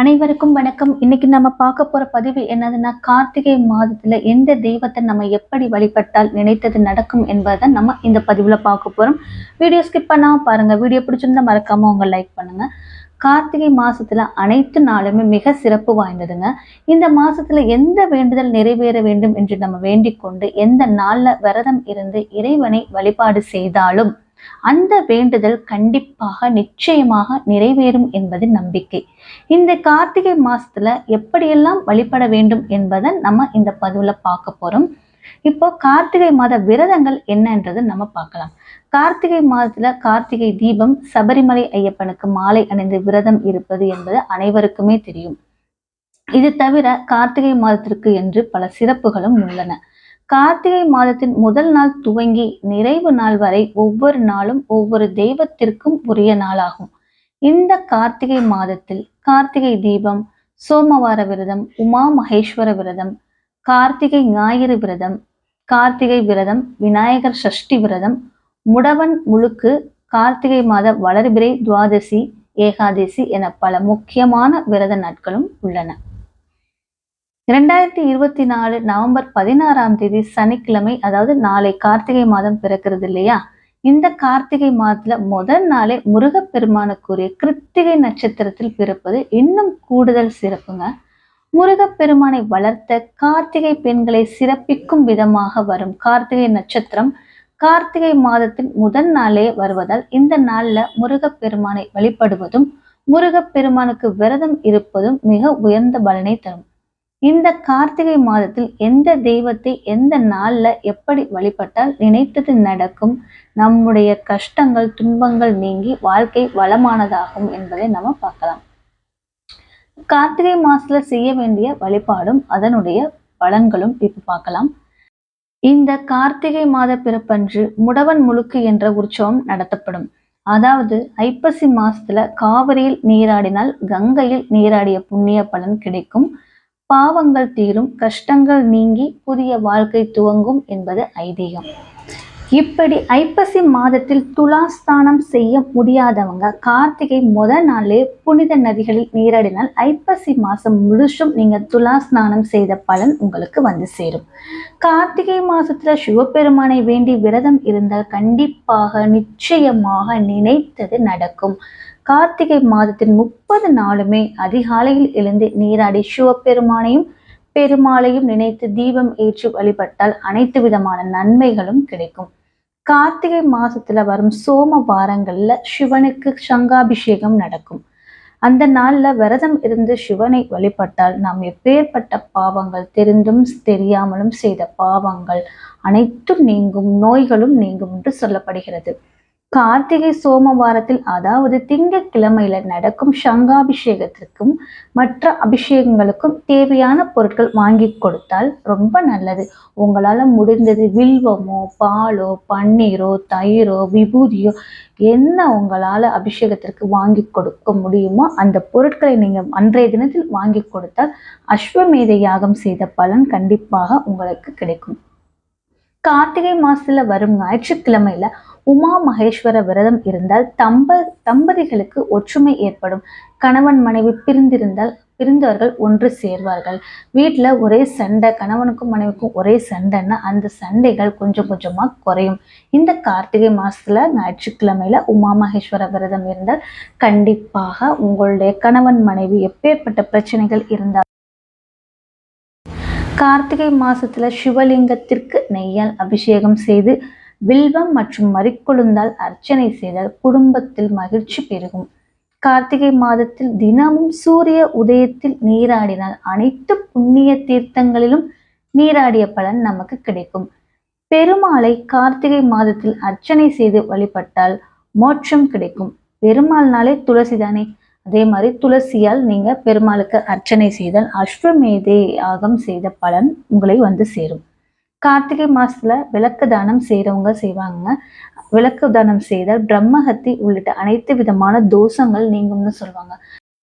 அனைவருக்கும் வணக்கம். இன்னைக்கு நம்ம பார்க்க போற பதிவு என்னதுன்னா, கார்த்திகை மாதத்துல எந்த தெய்வத்தை நம்ம எப்படி வழிபட்டால் நினைத்தது நடக்கும் என்பதை நம்ம இந்த பதிவுல பார்க்க போறோம். வீடியோ ஸ்கிப் பண்ணாம பாருங்க. வீடியோ பிடிச்சிருந்தா மறக்காம உங்க லைக் பண்ணுங்க. கார்த்திகை மாசத்துல அனைத்து நாளுமே மிக சிறப்பு வாய்ந்ததுங்க. இந்த மாசத்துல எந்த வேண்டுதல் நிறைவேற வேண்டும் என்று நம்ம வேண்டிக் கொண்டு எந்த நாள்ல விரதம் இருந்து இறைவனை வழிபாடு செய்தாலும் அந்த வேண்டுதல் கண்டிப்பாக நிச்சயமாக நிறைவேறும் என்பது நம்பிக்கை. இந்த கார்த்திகை மாசத்துல எப்படியெல்லாம் வழிபட வேண்டும் என்பதை நம்ம இந்த பதிவுல பார்க்க போறோம். இப்போ கார்த்திகை மாத விரதங்கள் என்னன்றது நம்ம பார்க்கலாம். கார்த்திகை மாதத்துல கார்த்திகை தீபம், சபரிமலை ஐயப்பனுக்கு மாலை அணிந்து விரதம் இருப்பது என்பது அனைவருக்குமே தெரியும். இது தவிர கார்த்திகை மாதத்திற்கு என்று பல சிறப்புகளும் உள்ளன. கார்த்திகை மாதத்தின் முதல் நாள் துவங்கி நிறைவு நாள் வரை ஒவ்வொரு நாளும் ஒவ்வொரு தெய்வத்திற்கும் உரிய நாளாகும். இந்த கார்த்திகை மாதத்தில் கார்த்திகை தீபம், சோமவார விரதம், உமா மகேஸ்வர விரதம், கார்த்திகை ஞாயிறு விரதம், கார்த்திகை விரதம், விநாயகர் சஷ்டி விரதம், முடவன் முழுக்கு, கார்த்திகை மாத வளர்பிறை துவாதசி, ஏகாதசி என பல முக்கியமான விரத நாட்களும் உள்ளன. 2024 நவம்பர் 16 சனிக்கிழமை, அதாவது நாளை கார்த்திகை மாதம் பிறக்கிறது இல்லையா? இந்த கார்த்திகை மாதத்துல முதல் நாளே முருகப்பெருமானுக்குரிய கிருத்திகை நட்சத்திரத்தில் பிறப்பது இன்னும் கூடுதல் சிறப்புங்க. முருகப்பெருமானை வளர்த்த கார்த்திகை பெண்களை சிறப்பிக்கும் விதமாக வரும் கார்த்திகை நட்சத்திரம் கார்த்திகை மாதத்தின் முதல் நாளே வருவதால் இந்த நாள்ல முருகப்பெருமானை வழிபடுவதும் முருகப்பெருமானுக்கு விரதம் இருப்பதும் மிக உயர்ந்த பலனை தரும். இந்த கார்த்திகை மாதத்தில் எந்த தெய்வத்தை எந்த நாள்ல எப்படி வழிபட்டால் நினைத்தது நடக்கும், நம்முடைய கஷ்டங்கள் துன்பங்கள் நீங்கி வாழ்க்கை வளமானதாகும் என்பதை நம்ம பார்க்கலாம். கார்த்திகை மாசத்துல செய்ய வேண்டிய வழிபாடும் அதனுடைய பலன்களும் இப்ப பார்க்கலாம். இந்த கார்த்திகை மாத பிறப்பன்று முடவன் முழுக்கு என்ற உற்சவம் நடத்தப்படும். அதாவது ஐப்பசி மாசத்துல காவிரியில் நீராடினால் கங்கையில் நீராடிய புண்ணிய பலன் கிடைக்கும், பாவங்கள் தீரும், கஷ்டங்கள் நீங்கி புதிய வாழ்க்கை துவங்கும் என்பது ஐதீகம். இப்படி ஐப்பசி மாதத்தில் துலாஸ்தானம் செய்ய முடியாதவங்க கார்த்திகை முதல் நாளே புனித நதிகளில் நீராடினால் ஐப்பசி மாசம் முழுசும் நீங்க துலாஸ்நானம் செய்த பலன் உங்களுக்கு வந்து சேரும். கார்த்திகை மாசத்துல சிவபெருமானை வேண்டி விரதம் இருந்தால் கண்டிப்பாக நிச்சயமாக நினைத்தது நடக்கும். கார்த்திகை மாதத்தின் 30 நாளுமே அதிகாலையில் எழுந்து நீராடி சிவபெருமானையும் பெருமாளையும் நினைத்து தீபம் ஏற்றி வழிபட்டால் அனைத்து விதமான நன்மைகளும் கிடைக்கும். கார்த்திகை மாசத்துல வரும் சோமவாரங்கள்ல சிவனுக்கு சங்காபிஷேகம் நடக்கும். அந்த நாள்ல விரதம் இருந்து சிவனை வழிபட்டால் நாம் எப்பேற்பட்ட பாவங்கள் தெரிந்தும் தெரியாமலும் செய்த பாவங்கள் அனைத்தும் நீங்கும், நோய்களும் நீங்கும் என்று சொல்லப்படுகிறது. கார்த்திகை சோமவாரத்தில், அதாவது திங்கட்கிழமையில நடக்கும் சங்காபிஷேகத்திற்கும் மற்ற அபிஷேகங்களுக்கும் தேவையான பொருட்கள் வாங்கி கொடுத்தால் ரொம்ப நல்லது. உங்களால முடிந்தது வில்வமோ, பாலோ, பன்னீரோ, தயிரோ, விபூதியோ என்ன உங்களால அபிஷேகத்திற்கு வாங்கி கொடுக்க முடியுமோ அந்த பொருட்களை நீங்க அன்றைய தினத்தில் வாங்கி கொடுத்தால் அஸ்வமேத யாகம் செய்த பலன் கண்டிப்பாக உங்களுக்கு கிடைக்கும். கார்த்திகை மாசத்துல வரும் ஞாயிற்றுக்கிழமையில உமா மகேஸ்வர விரதம் இருந்தால் தம்பதிகளுக்கு ஒற்றுமை ஏற்படும். கணவன் மனைவி பிரிந்தவர்கள் ஒன்று சேர்வார்கள். வீட்டுல ஒரே சண்டை, கணவனுக்கும் மனைவிக்கும் ஒரே சண்டைன்னா அந்த சண்டைகள் கொஞ்சம் கொஞ்சமா குறையும். இந்த கார்த்திகை மாசத்துல ஞாயிற்றுக்கிழமையில உமா மகேஸ்வர விரதம் இருந்தால் கண்டிப்பாக உங்களுடைய கணவன் மனைவி எப்பேற்பட்ட பிரச்சனைகள் இருந்தால் கார்த்திகை மாசத்துல சிவலிங்கத்திற்கு நெய்யால் அபிஷேகம் செய்து வில்வம் மற்றும் மறிக்கொழுந்தால் அர்ச்சனை செய்தால் குடும்பத்தில் மகிழ்ச்சி பெருகும். கார்த்திகை மாதத்தில் தினமும் சூரிய உதயத்தில் நீராடினால் அனைத்து புண்ணிய தீர்த்தங்களிலும் நீராடிய பலன் நமக்கு கிடைக்கும். பெருமாளை கார்த்திகை மாதத்தில் அர்ச்சனை செய்து வழிபட்டால் மோட்சம் கிடைக்கும். பெருமாள்னாலே துளசி தானே, அதே மாதிரி துளசியால் நீங்க பெருமாளுக்கு அர்ச்சனை செய்தால் அஸ்வமேதே யாகம் செய்த பலன் உங்களை வந்து சேரும். கார்த்திகை மாசத்துல விளக்கு தானம் செய்யறவங்க செய்வாங்க. விளக்கு தானம் செய்தால் பிரம்மஹத்தி உள்ளிட்ட அனைத்து விதமான தோஷங்கள் நீங்கும்னு சொல்லுவாங்க.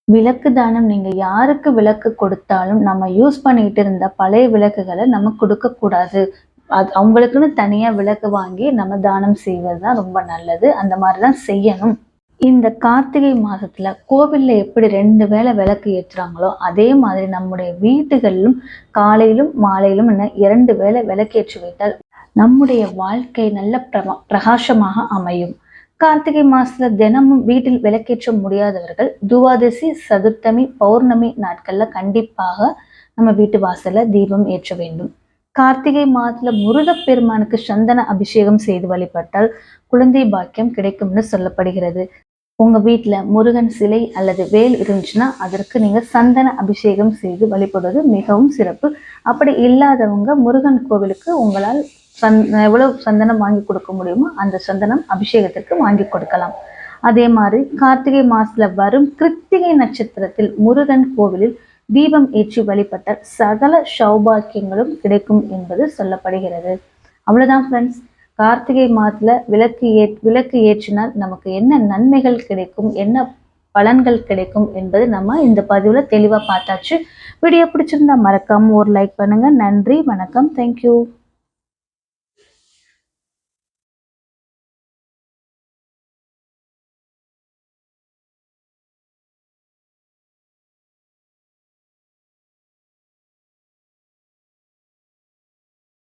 விளக்கு தானம் நீங்க யாருக்கு விளக்கு கொடுத்தாலும் நம்ம யூஸ் பண்ணிட்டு இருந்த பழைய விளக்குகளை நம்ம கொடுக்க கூடாது. அது அவங்களுக்குன்னு தனியா விளக்கு வாங்கி நம்ம தானம் செய்வது தான் ரொம்ப நல்லது. அந்த மாதிரிதான் செய்யணும். இந்த கார்த்திகை மாதத்துல கோவில்ல எப்படி 2 வேளை விளக்கு ஏற்றுறாங்களோ, அதே மாதிரி நம்முடைய வீடுகளிலும் காலையிலும், மாலையிலும் என 2 வேளை விளக்கேற்றி வைத்தால் நம்முடைய வாழ்க்கை நல்ல பிரகாசமாக அமையும். கார்த்திகை மாசத்துல தினமும் வீட்டில் விளக்கேற்ற முடியாதவர்கள் துவாதசி, சதுர்த்தமி, பௌர்ணமி நாட்கள்ல கண்டிப்பாக நம்ம வீட்டு வாசல்ல தீபம் ஏற்ற வேண்டும். கார்த்திகை மாதத்துல முருகப்பெருமானுக்கு சந்தன அபிஷேகம் செய்து வழிபட்டால் குழந்தை பாக்கியம் கிடைக்கும்னு சொல்லப்படுகிறது. உங்க வீட்டுல முருகன் சிலை அல்லது வேல் இருந்துச்சுன்னா அதற்கு நீங்க சந்தன அபிஷேகம் செய்து வழிபடுவது மிகவும் சிறப்பு. அப்படி இல்லாதவங்க முருகன் கோவிலுக்கு உங்களால் எவ்வளவு சந்தனம் வாங்கி கொடுக்க முடியுமோ அந்த சந்தனம் அபிஷேகத்திற்கு வாங்கி கொடுக்கலாம். அதே மாதிரி கார்த்திகை மாசத்துல வரும் கிருத்திகை நட்சத்திரத்தில் முருகன் கோவிலில் தீபம் ஏற்றி வழிபட்டால் சகல சௌபாக்கியங்களும் கிடைக்கும் என்பது சொல்லப்படுகிறது. அவ்வளவுதான் ஃப்ரெண்ட்ஸ். கார்த்திகை மாதத்துல விளக்கு ஏற்றினால் நமக்கு என்ன நன்மைகள் கிடைக்கும், என்ன பலன்கள் கிடைக்கும் என்பது நம்ம இந்த பதிவுல தெளிவா பார்த்தாச்சு. வீடியோ பிடிச்சிருந்தா மறக்காம ஒரு லைக் பண்ணுங்க. நன்றி, வணக்கம், தேங்க்யூ.